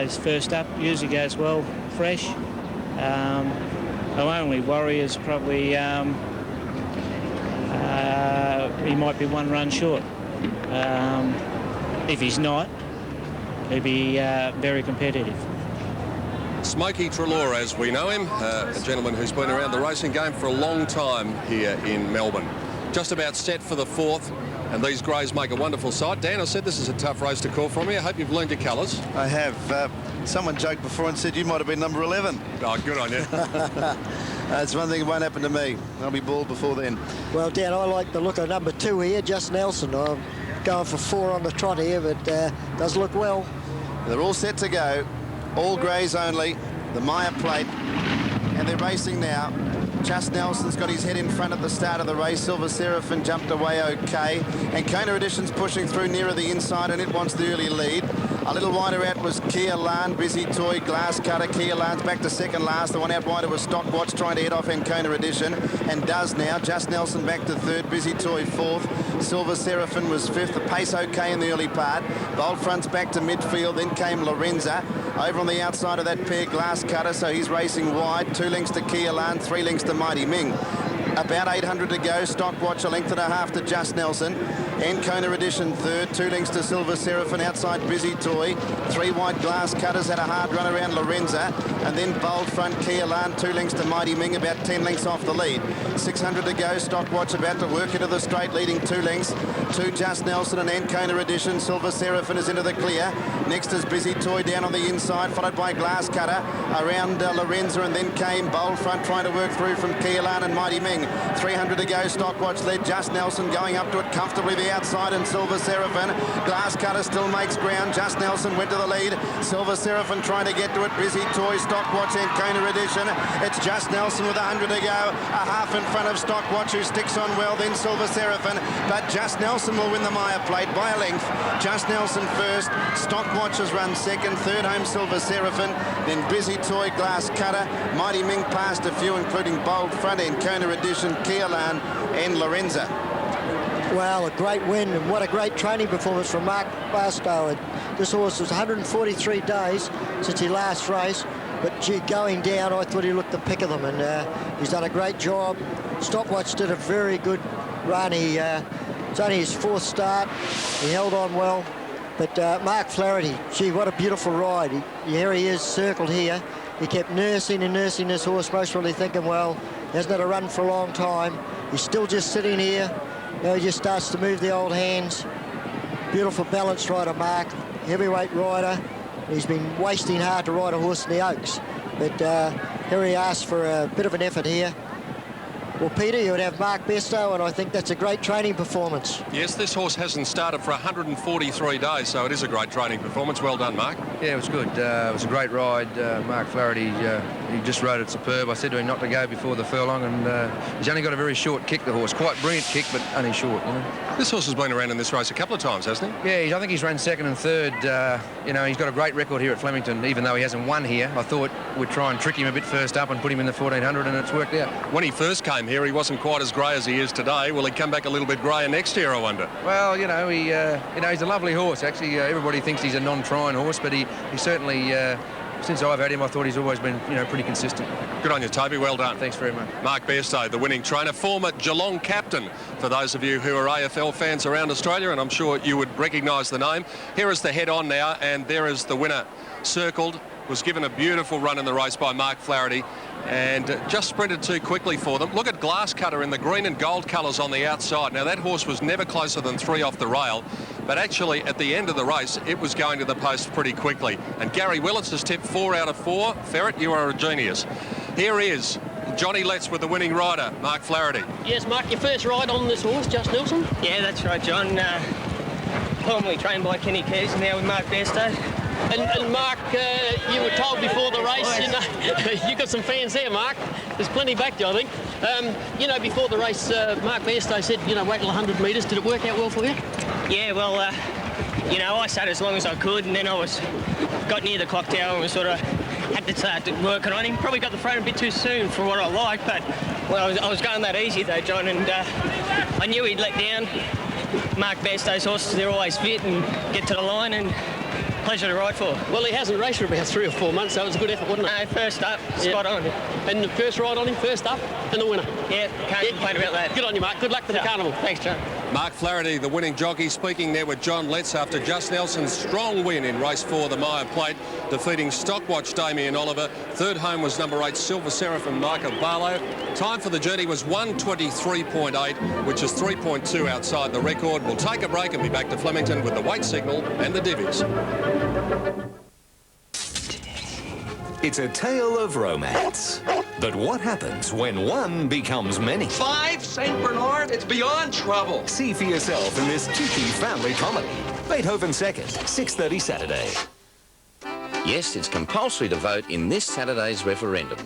goes first up, usually goes well, fresh. The only worry is probably he might be 1 run short. If he's not, he'll be very competitive. Smokey Treloar, as we know him, a gentleman who's been around the racing game for a long time here in Melbourne. Just about set for the 4th, and these greys make a wonderful sight. Dan, I said this is a tough race to call from you. I hope you've learned your colours. I have. Someone joked before and said you might have been number 11. Oh, good on you. It's one thing that won't happen to me. I'll be bald before then. Well, Dan, I like the look of number 2 here, Just Nelson. I'm going for 4 on the trot here, but does look well. They're all set to go. All greys only. The Maya plate. And they're racing now. Just Nelson's got his head in front at the start of the race. Silver Seraphim jumped away okay. And Kona Edition's pushing through nearer the inside, and it wants the early lead. A little wider out was Kia Lan, Busy Toy, Glass Cutter. Kia Lan's back to second last. The one out wider was Stockwatch trying to head off Kona Edition, and does now. Just Nelson back to third, Busy Toy fourth. Silver Seraphim was fifth. The pace okay in the early part. Bold Front's back to midfield. Then came Lorenza. Over on the outside of that pair, Glass Cutter, so he's racing wide. 2 lengths to Kia Lan, 3 lengths to Mighty Ming. About 800 to go. Stockwatch 1.5 lengths to Just Nelson. Kona Edition third. 2 lengths to Silver Seraphim. Outside Busy Toy. 3 wide Glass Cutters had a hard run around Lorenza. And then Bold Front Kia Lan. 2 lengths to Mighty Ming. About 10 lengths off the lead. 600 to go. Stockwatch about to work into the straight, leading 2 lengths to Just Nelson and Kona Edition. Silver Seraphim is into the clear. Next is Busy Toy down on the inside, followed by Glass Cutter around Lorenza, and then came Bold Front trying to work through from Kia Lan and Mighty Ming. 300 to go. Stockwatch led. Just Nelson going up to it comfortably the outside, and Silver Seraphim. Glass Cutter still makes ground. Just Nelson went to the lead. Silver Seraphim trying to get to it. Busy Toy, Stockwatch and Kona Edition. It's Just Nelson with 100 to go. A half in front of Stockwatch, who sticks on well. Then Silver Seraphim, but Just Nelson will win the Maya plate by a length. Just Nelson first. Stockwatch has run second. Third home Silver Seraphim. Then Busy Toy, Glass Cutter. Mighty Ming passed a few, including Bold Front and Kona Edition, Kia Lan and Lorenza. Well, a great win, and what a great training performance from Mark Barstow. This horse was 143 days since he last raced, but gee, going down, I thought he looked the pick of them, and he's done a great job. Stockwatch did a very good run. It's only his 4th start. He held on well. But Mark Flaherty, gee, what a beautiful ride. Here he is circled here. He kept nursing and nursing this horse, most probably thinking, well, he hasn't had a run for a long time. He's still just sitting here. Now he just starts to move the old hands. Beautiful balanced rider, Mark. Heavyweight rider. He's been wasting hard to ride a horse in the Oaks. But here he asks for a bit of an effort here. Well, Peter, you would have Mark Bairstow, and I think that's a great training performance. Yes, this horse hasn't started for 143 days, so it is a great training performance. Well done, Mark. Yeah, it was good. It was a great ride. Mark Flaherty, he just rode it superb. I said to him not to go before the furlong, and he's only got a very short kick, the horse. Quite brilliant kick, but only short, you know. This horse has been around in this race a couple of times, hasn't he? Yeah, I think he's run second and third. You know, he's got a great record here at Flemington, even though he hasn't won here. I thought we'd try and trick him a bit first up and put him in the 1400, and it's worked out. When he first came here, he wasn't quite as grey as he is today. Will he come back a little bit greyer next year, I wonder? Well, you know, he's a lovely horse. Actually, everybody thinks he's a non-trying horse, but he certainly, since I've had him, I thought he's always been, you know, pretty consistent. Good on you, Toby. Well done. Thanks very much. Mark Bairstow, the winning trainer, former Geelong captain, for those of you who are AFL fans around Australia, and I'm sure you would recognise the name. Here is the head on now, and there is the winner circled. Was given a beautiful run in the race by Mark Flaherty, and just sprinted too quickly for them. Look at Glass Cutter in the green and gold colours on the outside. Now, that horse was never closer than 3 off the rail, but actually at the end of the race it was going to the post pretty quickly. And Gary Willits has tipped 4 out of 4. Ferret, you are a genius. Here is Johnny Letts with the winning rider, Mark Flaherty. Yes, Mark, your first ride on this horse, Just Nelson? Yeah, that's right, John. Formerly trained by Kenny Keys, now with Mark Bairstow. And Mark, you were told before the race, you know, you got some fans there, Mark. There's plenty back there, I think. You know, before the race, Mark Bairstow said, you know, wait till 100 metres. Did it work out well for you? Yeah, well, you know, I sat as long as I could, and then got near the clock tower and was sort of had to start working on him. Probably got the front a bit too soon for what I like, but well, I was going that easy though, John, and I knew he'd let down. Mark Bairstow's horses, they're always fit and get to the line, and pleasure to ride for. Well, he hasn't raced for about 3 or 4 months, so it was a good effort, wasn't it? No, first up, spot on. And the first ride on him, first up, and the winner. Yeah, can't complain about that. Good on you, Mark. Good luck for the carnival. Thanks, John. Mark Flaherty, the winning jockey, speaking there with John Letts after Just Nelson's strong win in race 4, the Maya Plate, defeating Stockwatch Damien Oliver. Third home was number 8, Silver Seraph and Michael Barlow. Time for the journey was 1:23.8, which is 3.2 outside the record. We'll take a break and be back to Flemington with the weight signal and the divvies. It's a tale of romance. But what happens when one becomes many? 5 St. Bernard? It's beyond trouble. See for yourself in this cheeky family comedy. Beethoven 2nd, 6:30 Saturday. Yes, it's compulsory to vote in this Saturday's referendum.